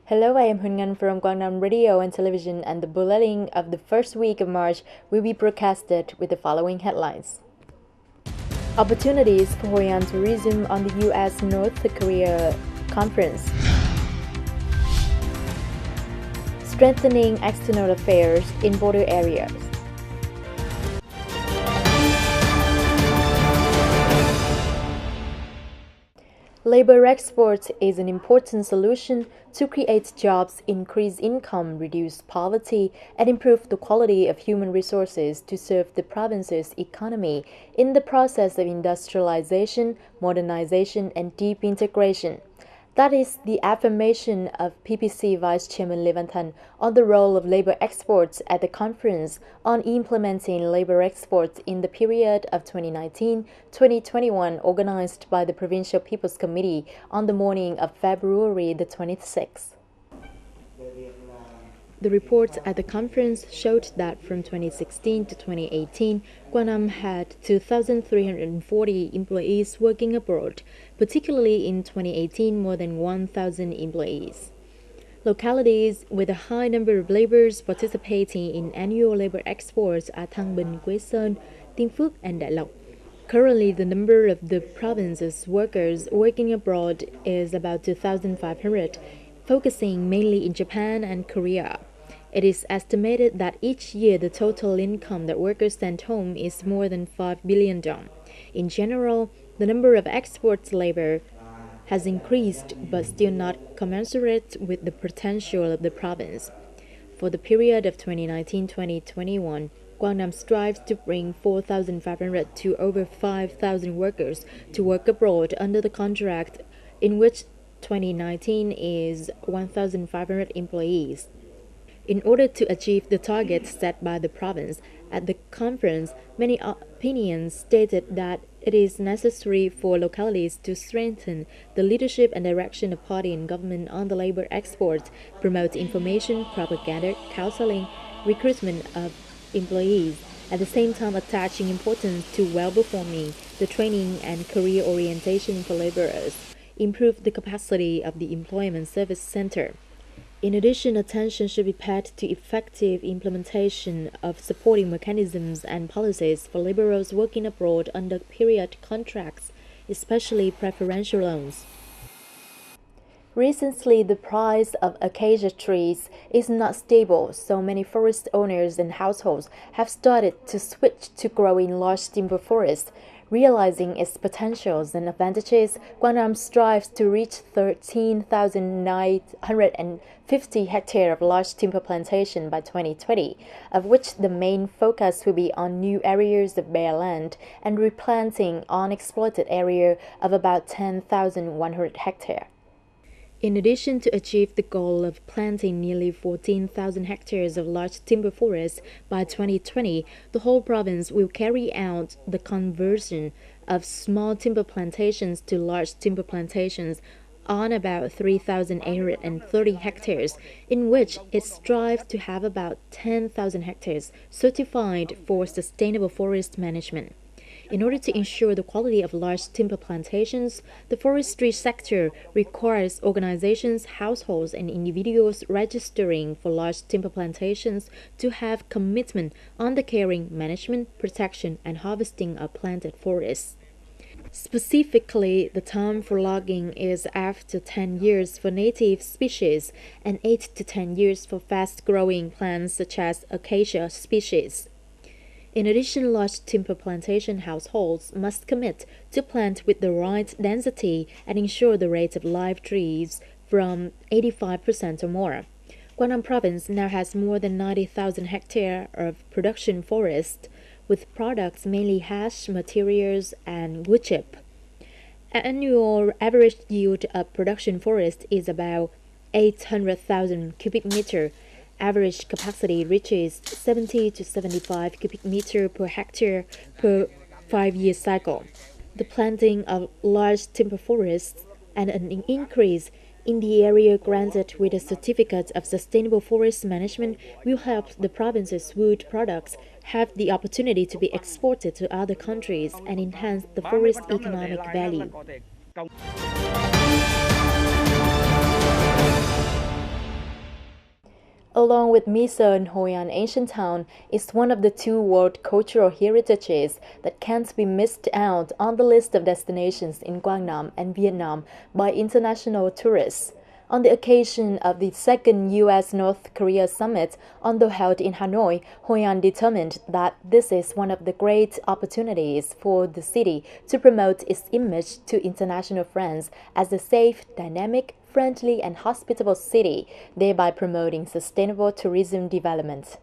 Hello, I am Hungan from Quang Radio and Television, and the bulletin of the first week of March will be broadcasted with the following headlines. Opportunities for Korean tourism on the U.S. North Korea conference. Strengthening external affairs in border areas. Labor export is an important solution to create jobs, increase income, reduce poverty, and improve the quality of human resources to serve the province's economy in the process of industrialization, modernization, and deep integration. That is the affirmation of PPC Vice Chairman Lee Van-tan on the role of labor exports at the conference on implementing labor exports in the period of 2019-2021 organized by the Provincial People's Committee on the morning of February the 26th. The reports at the conference showed that from 2016 to 2018, Quang had 2,340 employees working abroad, particularly in 2018 more than 1,000 employees. Localities with a high number of laborers participating in annual labor exports are Thang Binh, Quế Sơn, Tiên Phước, and Đại Lộc. Currently, the number of the province's workers working abroad is about 2,500, focusing mainly in Japan and Korea. It is estimated that each year the total income that workers send home is more than 5 billion dong. In general, the number of export labor has increased but still not commensurate with the potential of the province. For the period of 2019-2021, Quang strives to bring 4,500 to over 5,000 workers to work abroad under the contract, in which 2019 is 1,500 employees. In order to achieve the target set by the province, at the conference, many opinions stated that it is necessary for localities to strengthen the leadership and direction of party and government on the labor exports, promote information, propaganda, counseling, recruitment of employees, at the same time attaching importance to well-performing, the training and career orientation for laborers, improve the capacity of the Employment Service Center. In addition, attention should be paid to effective implementation of supporting mechanisms and policies for laborers working abroad under period contracts, especially preferential loans. Recently, the price of acacia trees is not stable, so many forest owners and households have started to switch to growing large timber forests. Realizing its potentials and advantages, Quang strives to reach 13,950 hectares of large timber plantation by 2020, of which the main focus will be on new areas of bare land and replanting unexploited area of about 10,100 hectares. In addition to achieve the goal of planting nearly 14,000 hectares of large timber forests by 2020, the whole province will carry out the conversion of small timber plantations to large timber plantations on about 3,830 hectares, in which it strives to have about 10,000 hectares certified for sustainable forest management. In order to ensure the quality of large timber plantations, the forestry sector requires organizations, households, and individuals registering for large timber plantations to have commitment on the caring, management, protection, and harvesting of planted forests. Specifically, the time for logging is after 10 years for native species and 8 to 10 years for fast-growing plants such as acacia species. In addition, large timber plantation households must commit to plant with the right density and ensure the rate of live trees from 85% or more. Quang Province now has more than 90,000 hectares of production forest, with products mainly hash materials and wood chip. Annual average yield of production forest is about 800,000 cubic meter. Average capacity reaches 70 to 75 cubic meter per hectare per 5-year cycle. The planting of large timber forests and an increase in the area granted with a certificate of sustainable forest management will help the province's wood products have the opportunity to be exported to other countries and enhance the forest economic value. along with Miso and Hoi An Ancient Town, is one of the two World Cultural Heritages that can't be missed out on the list of destinations in Quang Nam and Vietnam by international tourists. On the occasion of the second U.S.-North Korea summit, although held in Hanoi, Hoi An determined that this is one of the great opportunities for the city to promote its image to international friends as a safe, dynamic, friendly and hospitable city, thereby promoting sustainable tourism development.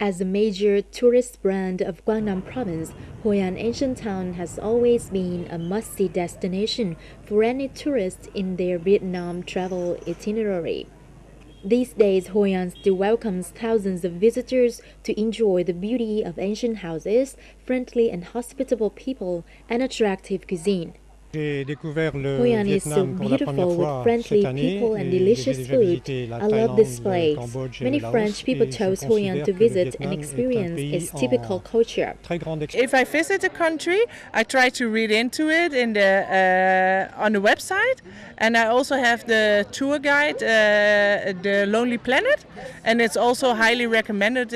As a major tourist brand of Quang Nam Province, Hoi An Ancient Town has always been a must-see destination for any tourist in their Vietnam travel itinerary. These days, Hoi An still welcomes thousands of visitors to enjoy the beauty of ancient houses, friendly and hospitable people, and attractive cuisine. Hoi An is so beautiful with friendly people and delicious food. I love this place. Many French people chose Hoi An to visit and experience its typical culture. If I visit a country, I try to read into it on the website, and I also have the tour guide, The Lonely Planet, and it's also highly recommended.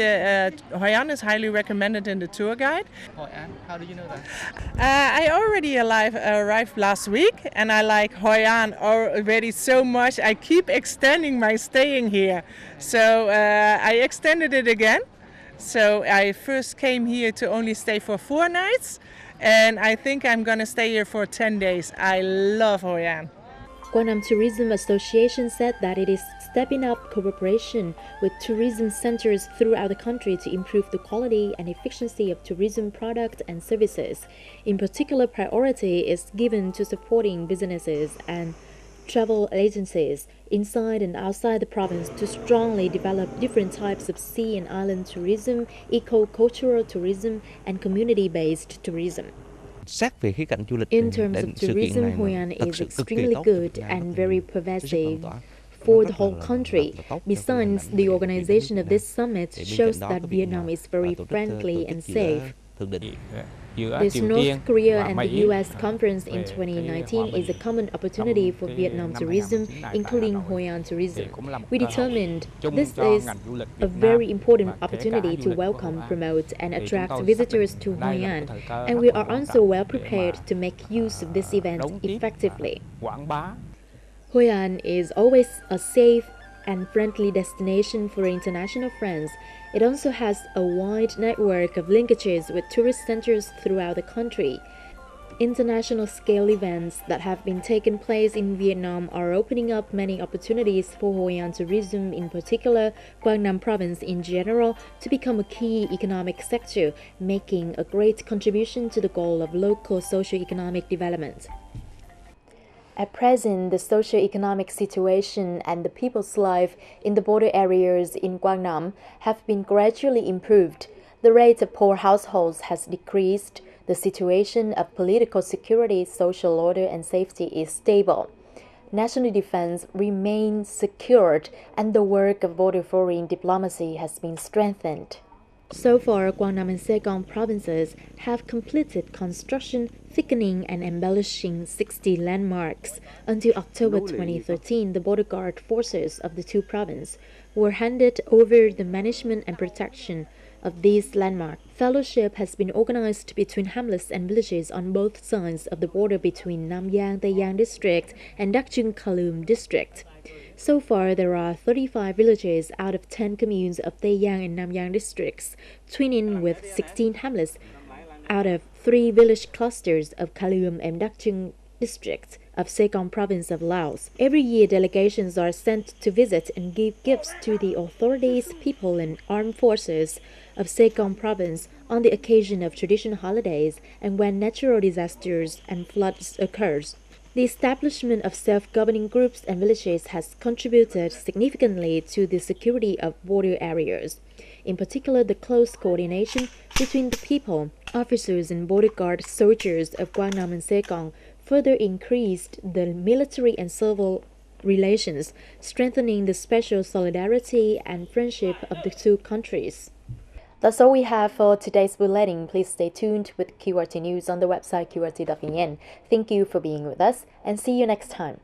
Hoi An is highly recommended in the tour guide. Hoi An, how do you know that? I already arrived last week, and I like Hoi An already so much. I keep extending my staying here, so I extended it again. So I first came here to only stay for 4 nights, and I think I'm gonna stay here for 10 days. I love Hoi An. Quang Nam Tourism Association said that it is stepping up cooperation with tourism centers throughout the country to improve the quality and efficiency of tourism products and services. In particular, priority is given to supporting businesses and travel agencies inside and outside the province to strongly develop different types of sea and island tourism, eco-cultural tourism, and community-based tourism. In terms of tourism, Hoi An is extremely good and very pervasive for the whole country. Besides, the organization of this summit shows that Vietnam is very friendly and safe. This North Korea and the U.S. conference in 2019 is a common opportunity for Vietnam tourism, including Hoi An tourism. We determined this is a very important opportunity to welcome, promote, and attract visitors to Hoi An, and we are also well prepared to make use of this event effectively. Hoi An is always a safe and friendly destination for international friends. It also has a wide network of linkages with tourist centers throughout the country. International scale events that have been taking place in Vietnam are opening up many opportunities for Hoi An tourism, in particular Quang Nam Province in general, to become a key economic sector, making a great contribution to the goal of local socio-economic development. At present, the socio-economic situation and the people's life in the border areas in Quang Nam have been gradually improved. The rate of poor households has decreased. The situation of political security, social order, and safety is stable. National defense remains secured, and the work of border foreign diplomacy has been strengthened. So far, Quang Nam and Saigon provinces have completed construction, thickening and embellishing 60 landmarks. Until October 2013, the border guard forces of the two provinces were handed over the management and protection of these landmarks. Fellowship has been organized between hamlets and villages on both sides of the border between Nam Giang, Tây Giang District and Dak Chung Khalum District. So far, there are 35 villages out of 10 communes of Tây Giang and Nam Giang districts, twinning with 16 hamlets out of 3 village clusters of Khalum and Dak Chung districts of Saigon province of Laos. Every year, delegations are sent to visit and give gifts to the authorities, people, and armed forces of Saigon province on the occasion of traditional holidays and when natural disasters and floods occurs. The establishment of self-governing groups and villages has contributed significantly to the security of border areas. In particular, the close coordination between the people, officers and border guard soldiers of Quang Nam and Saigon further increased the military and civil relations, strengthening the special solidarity and friendship of the two countries. That's all we have for today's bulletin. Please stay tuned with QRT News on the website qrt.vn. Thank you for being with us and see you next time.